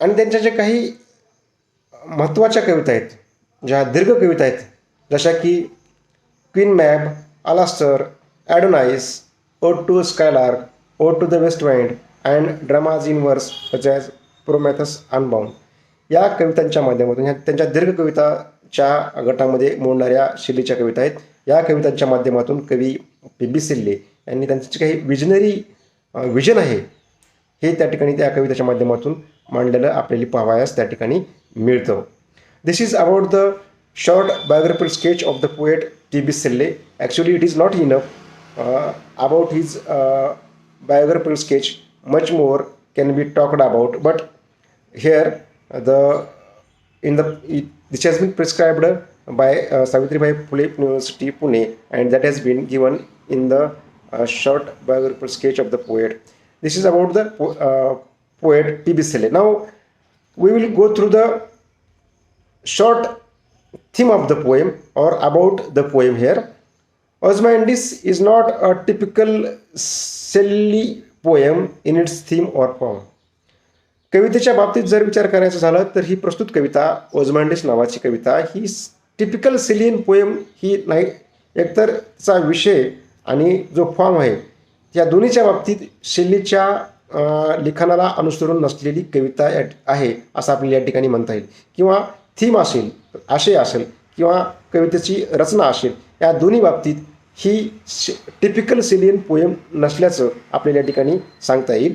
आणि त्यांच्या ज्या काही महत्त्वाच्या कविता आहेत, ज्या दीर्घ कविता आहेत, जशा की queen मॅब, Alastor, Adonais, ode to skylark, ode to the west wind and dramas in verse such as प्रोमॅथस unbound, या कवितांच्या माध्यमातून, ह्या त्यांच्या दीर्घ कविताच्या गटामध्ये मोडणाऱ्या शैलीच्या कविता आहेत. या कवितांच्या माध्यमातून कवी पी.बी. शेल्ले यांनी त्यांचे काही विजन आहे हे त्या ठिकाणी त्या कवितेच्या माध्यमातून मांडलेलं आपल्याला पाहावयास त्या ठिकाणी मिळतं. This is about the short biographical sketch of the poet P.B. Shelley. Actually, it is not enough about his biographical sketch. Much more can be talked about. But here, this has been prescribed by Savitribai Phule University, Pune, and that has been given in the short biographical sketch of the poet. This is about the poet P.B. Shelley. Now, we will go through the short theme of the poem or about the poem here. Ozymandias is not a typical Shelley poem in its theme or form. कवितेच्या बाबतीत जर विचार करायचा झाला तर ही प्रस्तुत कविता, ओझमांडिस नावाची कविता, ही typical शेलियन poem ही नाही. एकतर त्याचा विषय आणि जो फॉर्म आहे या दोन्हीच्या बाबतीत शेल्लीच्या लिखाणाला अनुसरून नसलेली कविता आहे असं आपल्याला या ठिकाणी म्हणता येईल. किंवा थीम असेल, आशय असेल किंवा कवितेची रचना असेल, या दोन्ही बाबतीत ही टिपिकल शेलियन पोएम नसल्याचं आपल्याला या ठिकाणी सांगता येईल.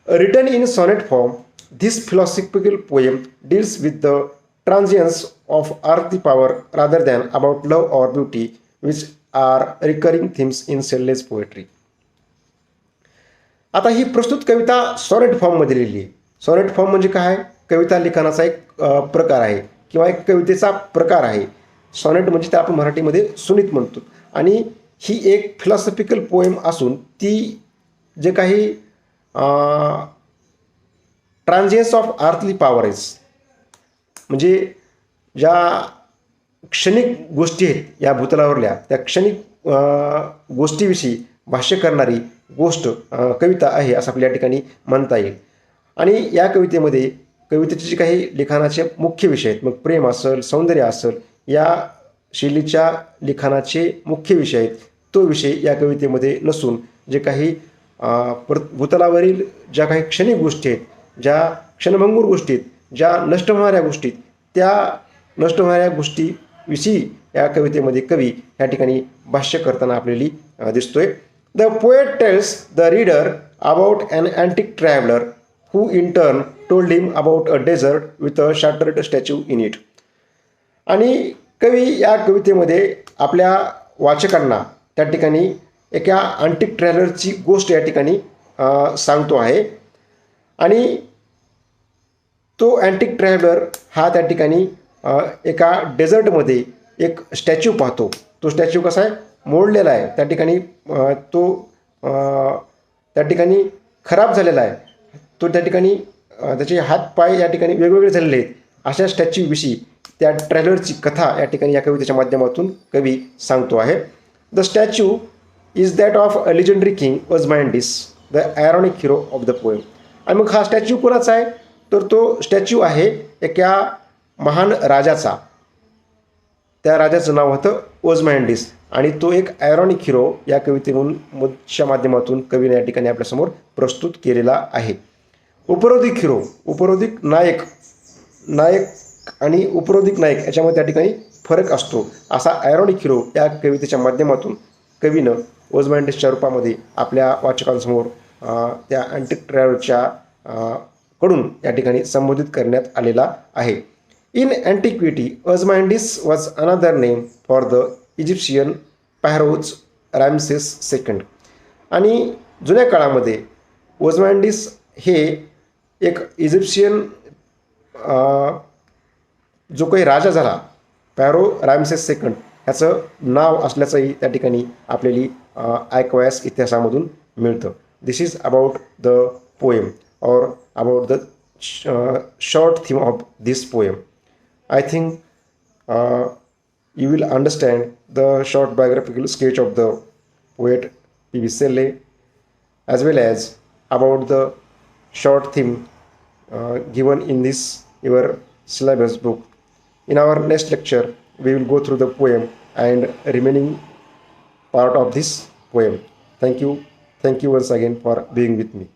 Written in sonnet form, this philosophical poem deals with the transience of earthly power rather than about love or beauty which are recurring themes in Shelley's poetry. आता ही प्रस्तुत कविता सॉनेट फॉर्ममध्ये लिहिली आहे. सॉनेट फॉर्म म्हणजे काय? कविता लिखाणाचा एक प्रकार आहे किंवा एक कवितेचा प्रकार आहे. सॉनेट म्हणजे ते आपण मराठीमध्ये सुनीत म्हणतो. आणि ही एक फिलॉसॉफिकल पोएम असून ती जे काही ट्रान्झियन्स ऑफ अर्थली पॉवर्स म्हणजे ज्या क्षणिक गोष्टी आहेत या भूतलावरल्या, त्या क्षणिक गोष्टीविषयी भाष्य करणारी कविता आहे असं आपल्या या ठिकाणी म्हणता येईल. आणि या कवितेमध्ये कवितेचे जे काही लिखाणाचे मुख्य विषय आहेत, मग प्रेम असेल, सौंदर्य असेल, या शैलीच्या लिखाणाचे मुख्य विषय आहेत, तो विषय या कवितेमध्ये नसून जे काही भूतलावरील ज्या काही क्षणिक गोष्टी आहेत, ज्या क्षणभंगूर गोष्टी आहेत, ज्या नष्ट होणाऱ्या गोष्टी, त्या नष्ट होणाऱ्या गोष्टीविषयी या कवितेमध्ये कवी या ठिकाणी भाष्य करताना आपल्याला दिसतोय. The poet tells the reader about an antique traveller who in turn told him about a desert with a shattered statue in it. आणि कवी या कवितेमध्ये आपल्या वाचकांना त्या ठिकाणी एका अँटिक ट्रॅव्हलरची गोष्ट या ठिकाणी सांगतो आहे. आणि तो अँटिक ट्रॅव्हलर हा त्या ठिकाणी एका डेझर्टमध्ये एक स्टॅच्यू पाहतो. तो स्टॅच्यू कसा आहे? मोडलेला आहे. त्या ठिकाणी त्या ठिकाणी खराब झालेला आहे. तो त्या ठिकाणी त्याचे हात पाय या ठिकाणी वेगवेगळे झालेले आहेत. अशा स्टॅच्यूविषयी त्या ट्रॅव्हलरची कथा या ठिकाणी या कवितेच्या माध्यमातून कवी सांगतो आहे. The statue is that of a legendary king Ozymandias, the ironic hero of the poem. आणि मग हा स्टॅच्यू कोणाचा आहे? तर तो स्टॅच्यू आहे एका महान राजाचा. त्या राजाचं नाव होतं ओझमांडिस आणि तो एक आयरॉनिक हिरो या कवितेच्या माध्यमातून कवीने या ठिकाणी आपल्यासमोर प्रस्तुत केलेला आहे. उपरोधिक हिरो, उपरोधिक नायक आणि उपरोधिक नायक याच्यामध्ये त्या ठिकाणी फरक असतो. असा आयरॉनिक हिरो या कवितेच्या माध्यमातून कवीनं ओझमांडिसच्या रूपामध्ये आपल्या वाचकांसमोर त्या अँटिक ट्रॅव्हलरच्या कडून या ठिकाणी संबोधित करण्यात आलेला आहे. In antiquity Ozymandias was another name for the Egyptian pharaohs Ramesses second. आणि जुन्या काळामध्ये ओझमांडिस हे एक इजिप्शियन जो काही राजा झाला, पॅरो रॅमसेस सेकंड, ह्याचं नाव असल्याचंही त्या ठिकाणी आपल्याला ऐकवयास इतिहासामधून मिळतं. This is about the poem और about the short theme of this poem. I think you will understand the short biographical sketch of the poet P.B. Shelley as well as about the short theme given in this your syllabus book. In our next lecture, we will go through the poem and remaining part of this poem. Thank you. Thank you once again for being with me.